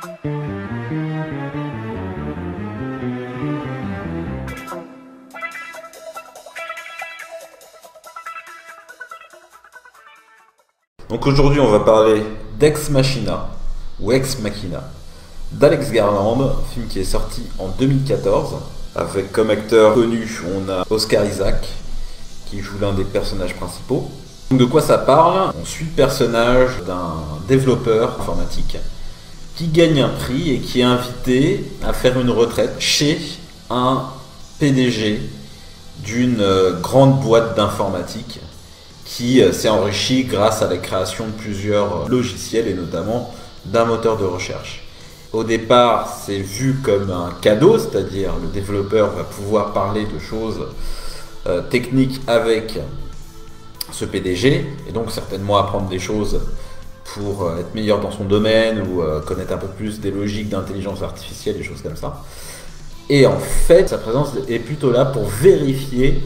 Donc aujourd'hui on va parler d'Ex Machina ou Ex Machina d'Alex Garland, film qui est sorti en 2014 avec comme acteur connu on a Oscar Isaac qui joue l'un des personnages principaux. Donc de quoi ça parle? On suit le personnage d'un développeur informatique qui gagne un prix et qui est invité à faire une retraite chez un PDG d'une grande boîte d'informatique qui s'est enrichi grâce à la création de plusieurs logiciels et notamment d'un moteur de recherche. Au départ, c'est vu comme un cadeau, c'est-à-dire le développeur va pouvoir parler de choses techniques avec ce PDG et donc certainement apprendre des choses pour être meilleur dans son domaine ou connaître un peu plus des logiques d'intelligence artificielle, des choses comme ça. Et en fait, sa présence est plutôt là pour vérifier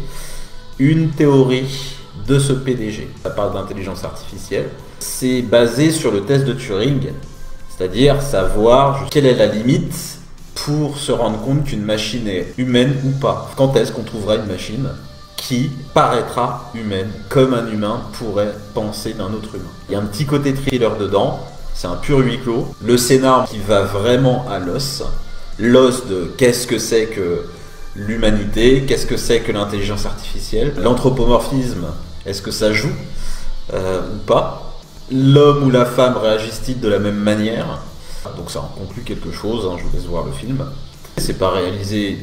une théorie de ce PDG. Ça parle d'intelligence artificielle. C'est basé sur le test de Turing, c'est-à-dire savoir quelle est la limite pour se rendre compte qu'une machine est humaine ou pas. Quand est-ce qu'on trouvera une machine qui paraîtra humaine, comme un humain pourrait penser d'un autre humain. Il y a un petit côté thriller dedans, c'est un pur huis clos. Le scénar qui va vraiment à l'os de qu'est-ce que c'est que l'humanité, qu'est-ce que c'est que l'intelligence artificielle, l'anthropomorphisme, est-ce que ça joue ou pas, l'homme ou la femme réagissent-ils de la même manière, donc ça en conclut quelque chose, je vous laisse voir le film. C'est pas réalisé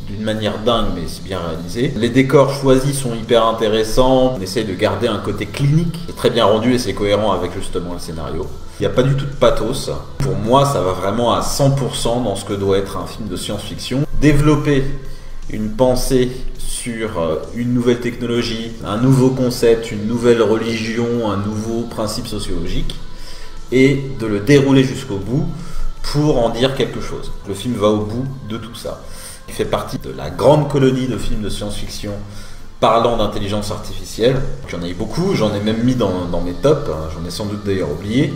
d'une manière dingue, mais c'est bien réalisé. Les décors choisis sont hyper intéressants, on essaye de garder un côté clinique, c'est très bien rendu et c'est cohérent avec justement le scénario. Il n'y a pas du tout de pathos. Pour moi, ça va vraiment à 100% dans ce que doit être un film de science-fiction. Développer une pensée sur une nouvelle technologie, un nouveau concept, une nouvelle religion, un nouveau principe sociologique, et de le dérouler jusqu'au bout pour en dire quelque chose. Le film va au bout de tout ça. Il fait partie de la grande colonie de films de science-fiction parlant d'intelligence artificielle. J'en ai eu beaucoup, j'en ai même mis dans mes tops, j'en ai sans doute d'ailleurs oublié.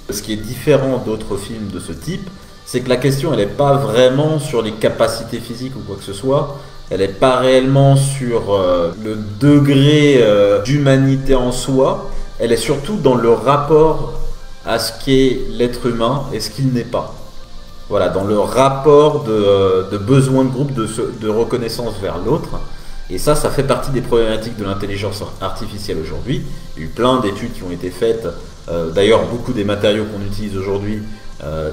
Ce qui est différent d'autres films de ce type, c'est que la question elle n'est pas vraiment sur les capacités physiques ou quoi que ce soit, elle n'est pas réellement sur le degré d'humanité en soi, elle est surtout dans le rapport à ce qu'est l'être humain et ce qu'il n'est pas. Voilà, dans le rapport de besoin de groupe, de reconnaissance vers l'autre. Et ça fait partie des problématiques de l'intelligence artificielle aujourd'hui. Il y a eu plein d'études qui ont été faites. D'ailleurs, beaucoup des matériaux qu'on utilise aujourd'hui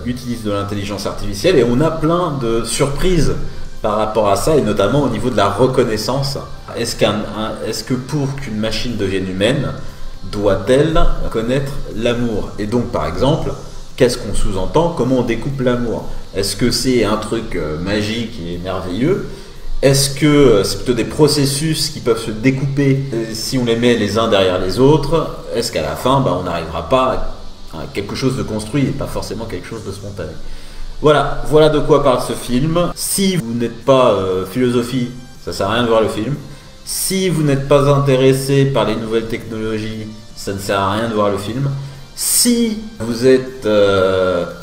utilisent de l'intelligence artificielle. Et on a plein de surprises par rapport à ça, et notamment au niveau de la reconnaissance. Est-ce que pour qu'une machine devienne humaine, doit-elle connaître l'amour? Et donc, par exemple, qu'est-ce qu'on sous-entend? Comment on découpe l'amour? Est-ce que c'est un truc magique et merveilleux? Est-ce que c'est plutôt des processus qui peuvent se découper si on les met les uns derrière les autres? Est-ce qu'à la fin, on n'arrivera pas à quelque chose de construit et pas forcément quelque chose de spontané? Voilà de quoi parle ce film. Si vous n'êtes pas philosophie, ça sert à rien de voir le film. Si vous n'êtes pas intéressé par les nouvelles technologies, ça ne sert à rien de voir le film. Si vous êtes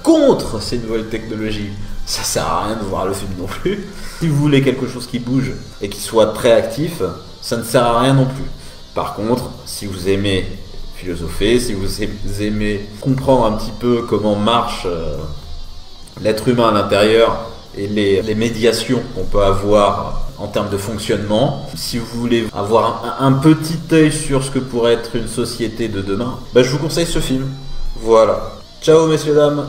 contre ces nouvelles technologies, ça sert à rien de voir le film non plus. Si vous voulez quelque chose qui bouge et qui soit très actif, ça ne sert à rien non plus. Par contre, si vous aimez philosopher, si vous aimez comprendre un petit peu comment marche l'être humain à l'intérieur et les médiations qu'on peut avoir en termes de fonctionnement, si vous voulez avoir un petit œil sur ce que pourrait être une société de demain, je vous conseille ce film. Voilà. Ciao messieurs dames.